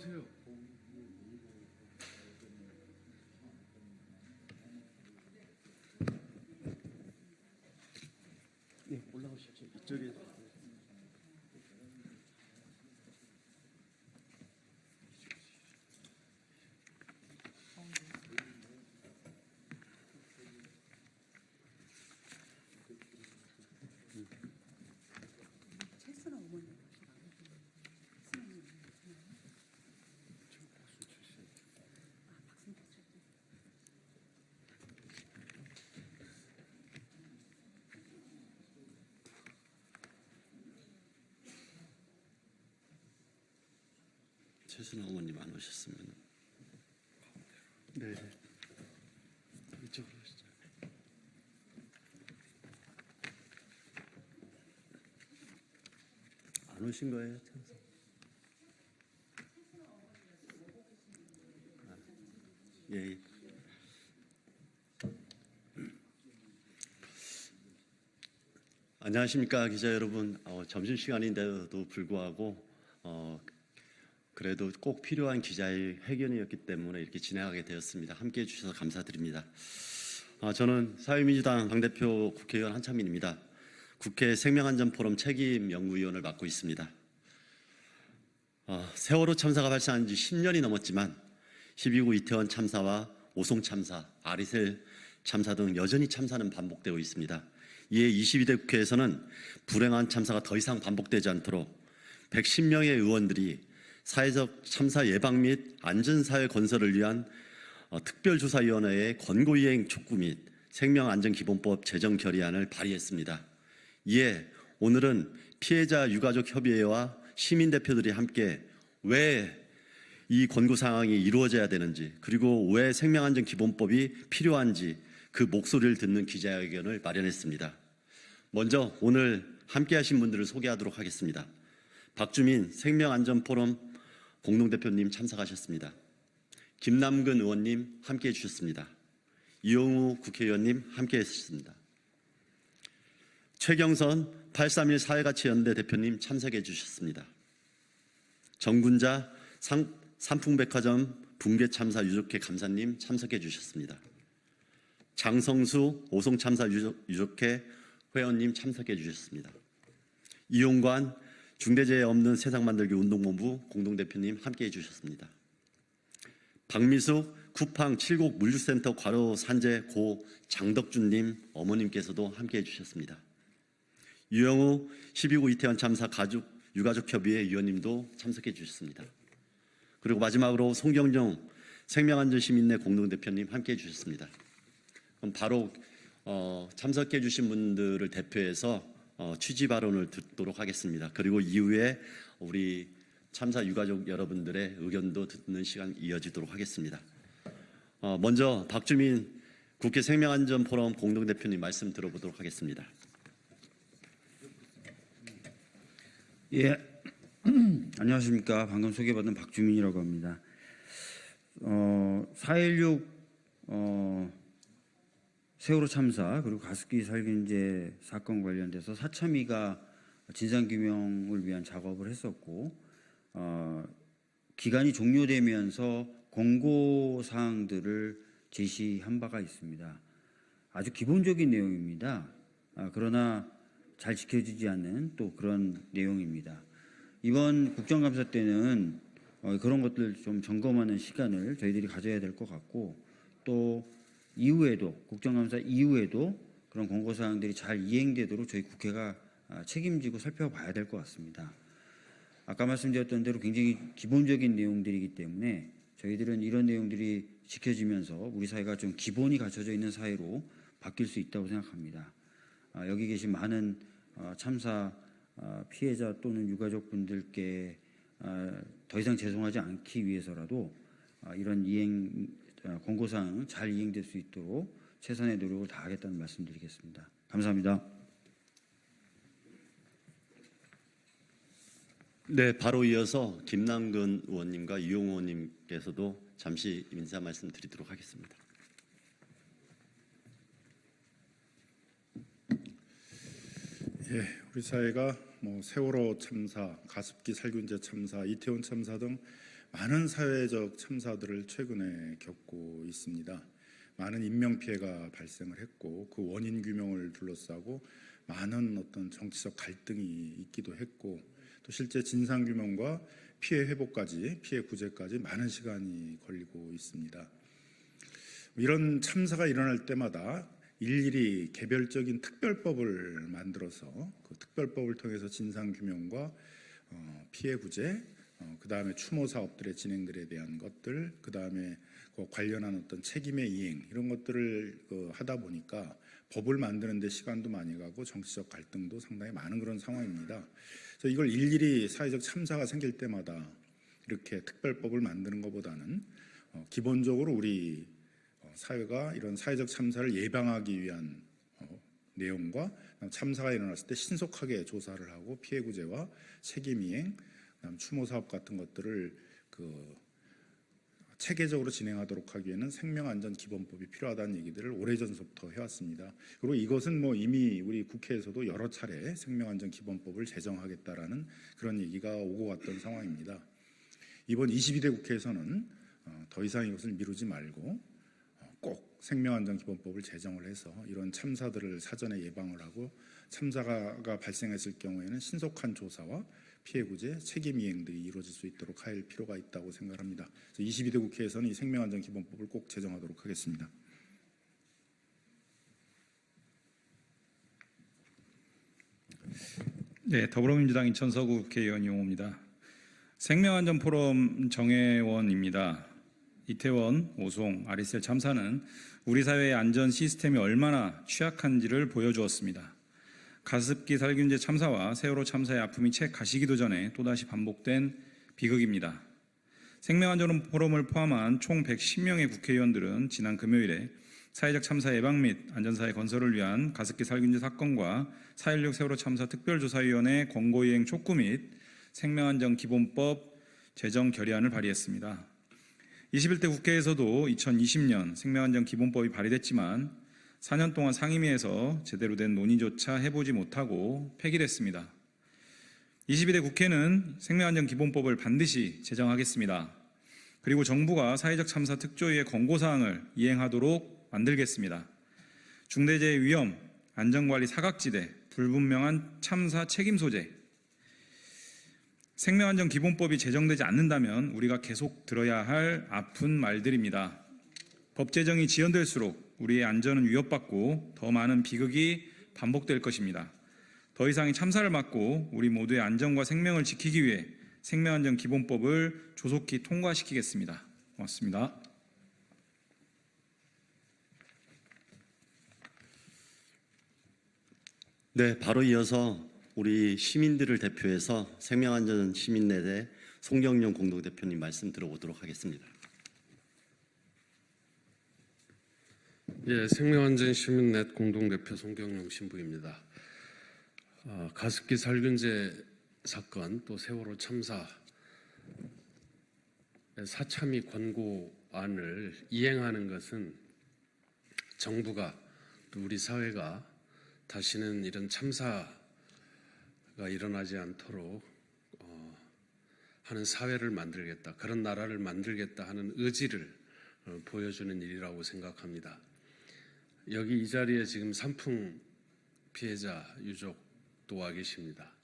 올라오세요. 네, 올라오시죠. 이쪽에. 최순아 어머님 안 오셨으면 네 이쪽으로 오시죠. 안 오신 거예요, 참사? 예. 안녕하십니까 기자 여러분. 점심 시간인데도 불구하고 그래도 꼭 필요한 기자의 회견이었기 때문에 이렇게 진행하게 되었습니다. 함께해 주셔서 감사드립니다. 저는 사회민주당 당대표 국회의원 한창민입니다. 국회 생명안전포럼 책임연구위원을 맡고 있습니다. 세월호 참사가 발생한 지 10년이 넘었지만 12구 이태원 참사와 오송 참사, 아리셀 참사 등 여전히 참사는 반복되고 있습니다. 이에 22대 국회에서는 불행한 참사가 더 이상 반복되지 않도록 110명의 의원들이 사회적 참사 예방 및 안전사회 건설을 위한 특별조사위원회의 권고이행 촉구 및 생명안전기본법 제정 결의안을 발의했습니다. 이에 오늘은 피해자 유가족 협의회와 시민대표들이 함께 왜 이 권고사항이 이루어져야 되는지, 그리고 왜 생명안전기본법이 필요한지 그 목소리를 듣는 기자회견을 마련했습니다. 먼저 오늘 함께하신 분들을 소개하도록 하겠습니다. 박주민 생명안전포럼 공동대표님 참석하셨습니다. 김남근 의원님 함께해 주셨습니다. 이용우 국회의원님 함께해 주셨습니다. 최경선 831 사회가치연대 대표님 참석해 주셨습니다. 정군자 삼풍백화점 붕괴 참사 유족회 감사님 참석해 주셨습니다. 장성수 오송 참사 유족회 회원님 참석해 주셨습니다. 이용관 중대재해 없는 세상 만들기 운동본부 공동대표님 함께해 주셨습니다. 박미숙 쿠팡 칠곡 물류센터 과로 산재 고 장덕준님 어머님께서도 함께해 주셨습니다. 유영우 12구 이태원 참사 유가족협의회 위원님도 참석해 주셨습니다. 그리고 마지막으로 송경정 생명안전시민회 공동대표님 함께해 주셨습니다. 그럼 바로 참석해 주신 분들을 대표해서 취지 발언을 듣도록 하겠습니다. 그리고 이후에 우리 참사 유가족 여러분들의 의견도 듣는 시간 이어지도록 하겠습니다. 먼저 박주민 국회 생명안전포럼 공동대표님 말씀 들어보도록 하겠습니다. 예, 안녕하십니까. 방금 소개받은 박주민이라고 합니다. 4.16 세월호 참사 그리고 가습기 살균제 사건 관련돼서 사참위가 진상규명을 위한 작업을 했었고 기간이 종료되면서 권고사항들을 제시한 바가 있습니다. 아주 기본적인 내용입니다. 그러나 잘 지켜지지 않는 또 그런 내용입니다. 이번 국정감사 때는 그런 것들 좀 점검하는 시간을 저희들이 가져야 될 것 같고 또 이후에도 국정감사 이후에도 그런 권고사항들이 잘 이행되도록 저희 국회가 책임지고 살펴봐야 될 것 같습니다. 아까 말씀드렸던 대로 굉장히 기본적인 내용들이기 때문에 저희들은 이런 내용들이 지켜지면서 우리 사회가 좀 기본이 갖춰져 있는 사회로 바뀔 수 있다고 생각합니다. 여기 계신 많은 참사 피해자 또는 유가족분들께 더 이상 죄송하지 않기 위해서라도 이런 권고사항 잘 이행될 수 있도록 최선의 노력을 다하겠다는 말씀드리겠습니다. 감사합니다. 네, 바로 이어서 김남근 의원님과 이용우 의원님께서도 잠시 인사 말씀드리도록 하겠습니다. 예, 우리 사회가 세월호 참사, 가습기 살균제 참사, 이태원 참사 등 많은 사회적 참사들을 최근에 겪고 있습니다. 많은 인명 피해가 발생을 했고 그 원인 규명을 둘러싸고 많은 어떤 정치적 갈등이 있기도 했고 또 실제 진상 규명과 피해 회복까지 피해 구제까지 많은 시간이 걸리고 있습니다. 이런 참사가 일어날 때마다 일일이 개별적인 특별법을 만들어서 그 특별법을 통해서 진상 규명과 피해 구제, 그 다음에 추모 사업들의 진행들에 대한 것들, 그 다음에 그 관련한 어떤 책임의 이행 이런 것들을 하다 보니까 법을 만드는데 시간도 많이 가고 정치적 갈등도 상당히 많은 그런 상황입니다. 그래서 이걸 일일이 사회적 참사가 생길 때마다 이렇게 특별법을 만드는 것보다는 기본적으로 우리 사회가 이런 사회적 참사를 예방하기 위한 내용과 참사가 일어났을 때 신속하게 조사를 하고 피해 구제와 책임 이행, 추모 사업 같은 것들을 체계적으로 진행하도록 하기에는 생명안전기본법이 필요하다는 얘기들을 오래전부터 해왔습니다. 그리고 이것은 이미 우리 국회에서도 여러 차례 생명안전기본법을 제정하겠다라는 그런 얘기가 오고 갔던 상황입니다. 이번 22대 국회에서는 더 이상 이것을 미루지 말고 꼭 생명안전기본법을 제정을 해서 이런 참사들을 사전에 예방을 하고 참사가 발생했을 경우에는 신속한 조사와 피해 구제, 책임 이행들이 이루어질 수 있도록 할 필요가 있다고 생각합니다. 22대 국회에서는 이 생명안전기본법을 꼭 제정하도록 하겠습니다. 네, 더불어민주당 인천서구 국회의원 이용호입니다. 생명안전포럼 정회원입니다. 이태원, 오송, 아리셀 참사는 우리 사회의 안전 시스템이 얼마나 취약한지를 보여주었습니다. 가습기 살균제 참사와 세월호 참사의 아픔이 채 가시기도 전에 또다시 반복된 비극입니다. 생명안전 포럼을 포함한 총 110명의 국회의원들은 지난 금요일에 사회적 참사 예방 및 안전사회 건설을 위한 가습기 살균제 사건과 4.16 세월호 참사 특별조사위원회 권고이행 촉구 및 생명안전기본법 제정 결의안을 발의했습니다. 21대 국회에서도 2020년 생명안전기본법이 발의됐지만 4년 동안 상임위에서 제대로 된 논의조차 해보지 못하고 폐기됐습니다. 22대 국회는 생명안전기본법을 반드시 제정하겠습니다. 그리고 정부가 사회적 참사 특조위의 권고사항을 이행하도록 만들겠습니다. 중대재해 위험, 안전관리 사각지대, 불분명한 참사 책임 소재, 생명안전기본법이 제정되지 않는다면 우리가 계속 들어야 할 아픈 말들입니다. 법 제정이 지연될수록 우리의 안전은 위협받고 더 많은 비극이 반복될 것입니다. 더 이상의 참사를 막고 우리 모두의 안전과 생명을 지키기 위해 생명안전기본법을 조속히 통과시키겠습니다. 고맙습니다. 네, 바로 이어서 우리 시민들을 대표해서 생명안전 시민네대 송경용 공동대표님 말씀 들어보도록 하겠습니다. 예, 생명안전 시민넷 공동대표 송경용 신부입니다. 가습기 살균제 사건 또 세월호 참사 사참위 권고안을 이행하는 것은 정부가 또 우리 사회가 다시는 이런 참사가 일어나지 않도록 하는 사회를 만들겠다, 그런 나라를 만들겠다 하는 의지를 보여주는 일이라고 생각합니다. 여기 이 자리에 지금 산풍 피해자 유족도 와 계십니다.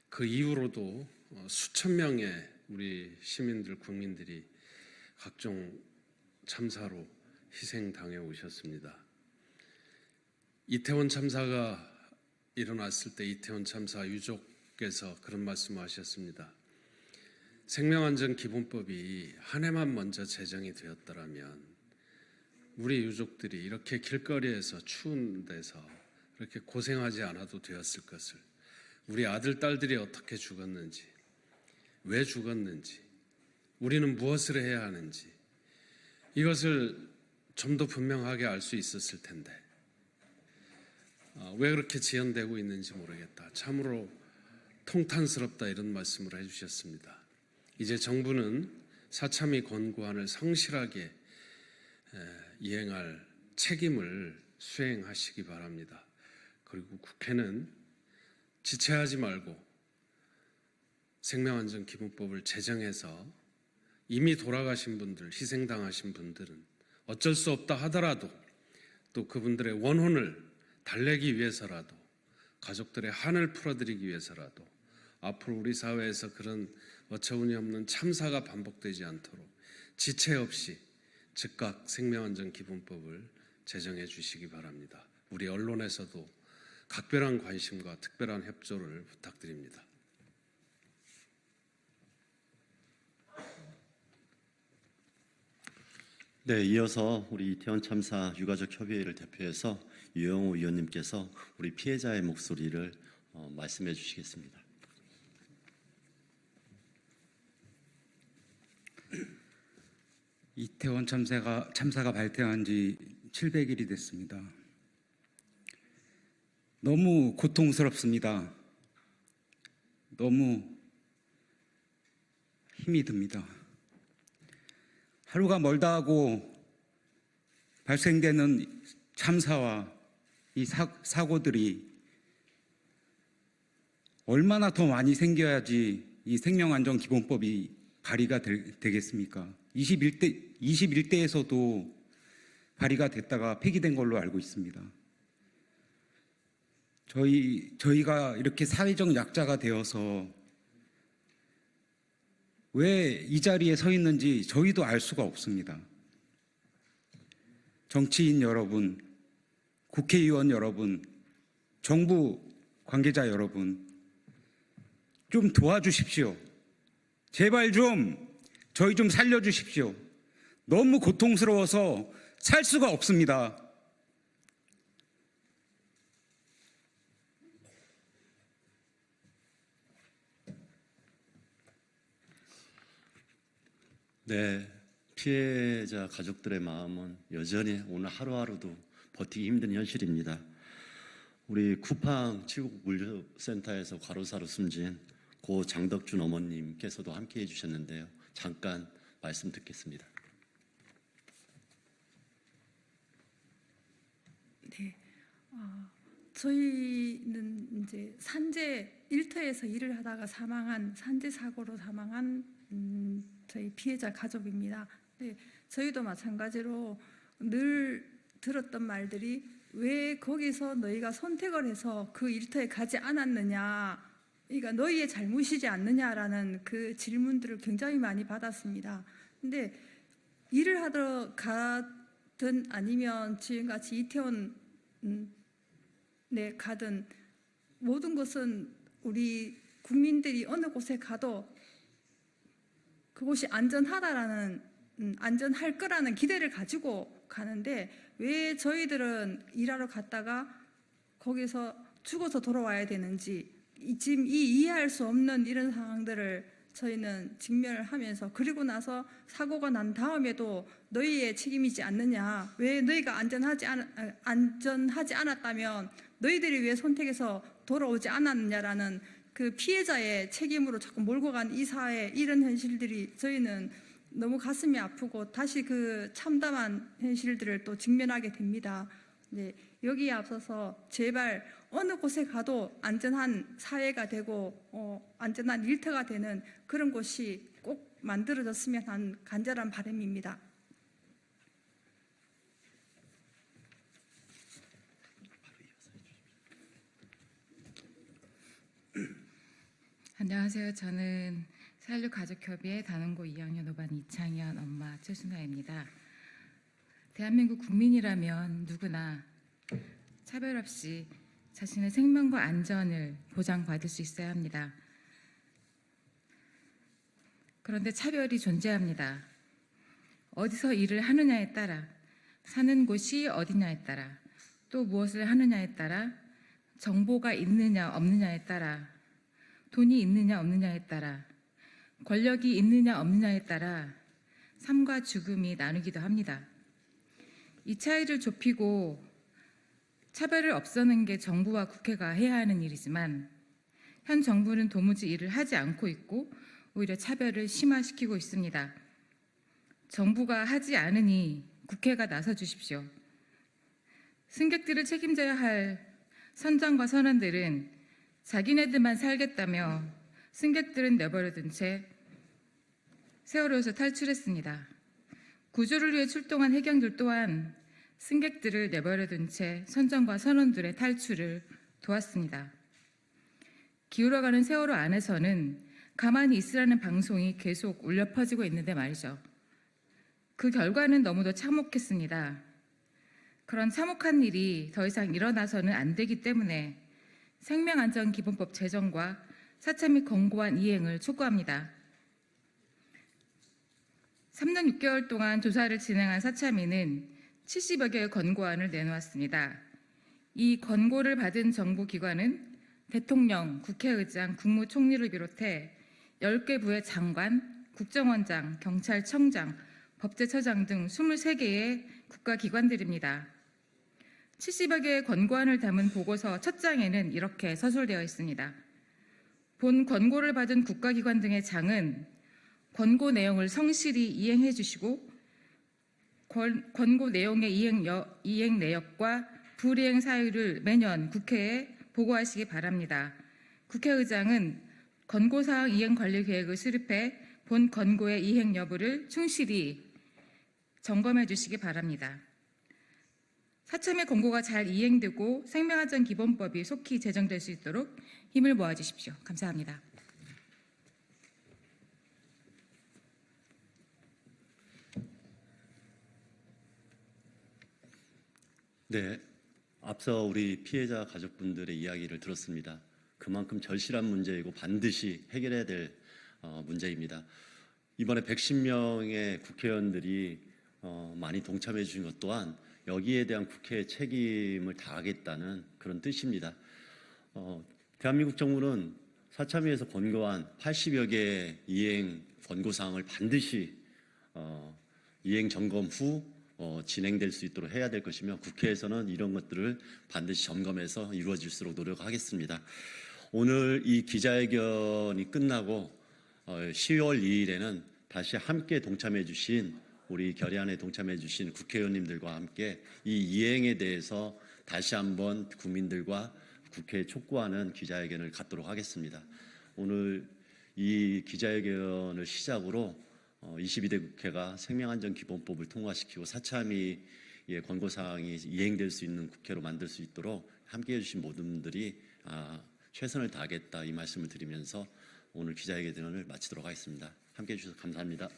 그 이후로도 수천 명의 우리 시민들, 국민들이 각종 참사로 희생당해 오셨습니다. 이태원 참사가 일어났을 때 이태원 참사 유족께서 그런 말씀하셨습니다. 생명안전기본법이 한 해만 먼저 제정이 되었더라면 우리 유족들이 이렇게 길거리에서 추운 데서 이렇게 고생하지 않아도 되었을 것을, 우리 아들, 딸들이 어떻게 죽었는지, 왜 죽었는지, 우리는 무엇을 해야 하는지 이것을 좀 더 분명하게 알 수 있었을 텐데 왜 그렇게 지연되고 있는지 모르겠다, 참으로 통탄스럽다, 이런 말씀을 해주셨습니다. 이제 정부는 사참위 권고안을 성실하게 이행할 책임을 수행하시기 바랍니다. 그리고 국회는 지체하지 말고 생명안전기본법을 제정해서 이미 돌아가신 분들, 희생당하신 분들은 어쩔 수 없다 하더라도 또 그분들의 원혼을 달래기 위해서라도 가족들의 한을 풀어드리기 위해서라도 앞으로 우리 사회에서 그런 어처구니 없는 참사가 반복되지 않도록 지체 없이 즉각 생명안전기본법을 제정해 주시기 바랍니다. 우리 언론에서도 각별한 관심과 특별한 협조를 부탁드립니다. 네, 이어서 우리 이태원 참사 유가족 협의회를 대표해서 유영호 위원님께서 우리 피해자의 목소리를 말씀해 주시겠습니다. 이태원 참사가 발생한 지 700일이 됐습니다. 너무 고통스럽습니다. 너무 힘이 듭니다. 하루가 멀다 하고 발생되는 참사와 이 사고들이 얼마나 더 많이 생겨야지 이 생명안전기본법이 발의가 되겠습니까? 21대에서도 발의가 됐다가 폐기된 걸로 알고 있습니다. 저희가 이렇게 사회적 약자가 되어서 왜 이 자리에 서 있는지 저희도 알 수가 없습니다. 정치인 여러분, 국회의원 여러분, 정부 관계자 여러분, 좀 도와주십시오. 제발 저희 좀 살려주십시오. 너무 고통스러워서 살 수가 없습니다. 네, 피해자 가족들의 마음은 여전히 오늘 하루하루도 버티기 힘든 현실입니다. 우리 쿠팡 칠곡물류센터에서 과로사로 숨진 고 장덕준 어머님께서도 함께해 주셨는데요. 잠깐 말씀 듣겠습니다. 네, 저희는 이제 산재 일터에서 일을 하다가 사망한 산재 사고로 사망한 저희 피해자 가족입니다. 네, 저희도 마찬가지로 늘 들었던 말들이 왜 거기서 너희가 선택을 해서 그 일터에 가지 않았느냐, 그러니까 너희의 잘못이지 않느냐라는 그 질문들을 굉장히 많이 받았습니다. 근데 일을 하러 가든 아니면 지금같이 이태원에 가든 모든 것은 우리 국민들이 어느 곳에 가도 그곳이 안전하다라는 안전할 거라는 기대를 가지고 가는데 왜 저희들은 일하러 갔다가 거기서 죽어서 돌아와야 되는지 지금 이해할 수 없는 이런 상황들을 저희는 직면을 하면서, 그리고 나서 사고가 난 다음에도 너희의 책임이지 않느냐, 왜 너희가 안전하지 않았다면 너희들이 왜 선택해서 돌아오지 않았느냐라는 그 피해자의 책임으로 자꾸 몰고 간 이 사회, 이런 현실들이 저희는 너무 가슴이 아프고 다시 그 참담한 현실들을 또 직면하게 됩니다. 네, 여기에 앞서서 제발 어느 곳에 가도 안전한 사회가 되고 안전한 일터가 되는 그런 곳이 꼭 만들어졌으면 하는 간절한 바람입니다. 안녕하세요. 저는 사일류가족협의회 단원고 2학년 5반 이창현 엄마 최순아입니다. 대한민국 국민이라면 누구나 차별 없이 자신의 생명과 안전을 보장받을 수 있어야 합니다. 그런데 차별이 존재합니다. 어디서 일을 하느냐에 따라, 사는 곳이 어디냐에 따라, 또 무엇을 하느냐에 따라, 정보가 있느냐 없느냐에 따라, 돈이 있느냐 없느냐에 따라, 권력이 있느냐 없느냐에 따라 삶과 죽음이 나누기도 합니다. 이 차이를 좁히고 차별을 없애는 게 정부와 국회가 해야 하는 일이지만 현 정부는 도무지 이를 하지 않고 있고 오히려 차별을 심화시키고 있습니다. 정부가 하지 않으니 국회가 나서 주십시오. 승객들을 책임져야 할 선장과 선원들은 자기네들만 살겠다며 승객들은 내버려둔 채 세월호에서 탈출했습니다. 구조를 위해 출동한 해경들 또한 승객들을 내버려둔 채 선장과 선원들의 탈출을 도왔습니다. 기울어가는 세월호 안에서는 가만히 있으라는 방송이 계속 울려 퍼지고 있는데 말이죠. 그 결과는 너무도 참혹했습니다. 그런 참혹한 일이 더 이상 일어나서는 안 되기 때문에 생명안전기본법 제정과 사참이 권고안 이행을 촉구합니다. 3년 6개월 동안 조사를 진행한 사참위는 70여 개의 권고안을 내놓았습니다. 이 권고를 받은 정부기관은 대통령, 국회의장, 국무총리를 비롯해 10개 부의 장관, 국정원장, 경찰청장, 법제처장 등 23개의 국가기관들입니다. 70여 개의 권고안을 담은 보고서 첫 장에는 이렇게 서술되어 있습니다. 본 권고를 받은 국가기관 등의 장은 권고 내용을 성실히 이행해 주시고 권고 내용의 이행 내역과 불이행 사유를 매년 국회에 보고하시기 바랍니다. 국회의장은 권고사항 이행 관리 계획을 수립해 본 권고의 이행 여부를 충실히 점검해 주시기 바랍니다. 사참의 권고가 잘 이행되고 생명안전기본법이 속히 제정될 수 있도록 힘을 모아 주십시오. 감사합니다. 네, 앞서 우리 피해자 가족분들의 이야기를 들었습니다. 그만큼 절실한 문제이고 반드시 해결해야 될 문제입니다. 이번에 110명의 국회의원들이 많이 동참해 주신 것 또한 여기에 대한 국회의 책임을 다하겠다는 그런 뜻입니다. 대한민국 정부는 사참위에서 권고한 80여 개의 이행 권고사항을 반드시 이행 점검 후 진행될 수 있도록 해야 될 것이며 국회에서는 이런 것들을 반드시 점검해서 이루어질수록 노력하겠습니다. 오늘 이 기자회견이 끝나고 10월 2일에는 다시 함께 동참해 주신 우리 결의안에 동참해 주신 국회의원님들과 함께 이 이행에 대해서 다시 한번 국민들과 국회에 촉구하는 기자회견을 갖도록 하겠습니다. 오늘 이 기자회견을 시작으로 22대 국회가 생명안전기본법을 통과시키고 사참위의 권고사항이 이행될 수 있는 국회로 만들 수 있도록 함께해 주신 모든 분들이 최선을 다하겠다 이 말씀을 드리면서 오늘 기자회견을 마치도록 하겠습니다. 함께해 주셔서 감사합니다.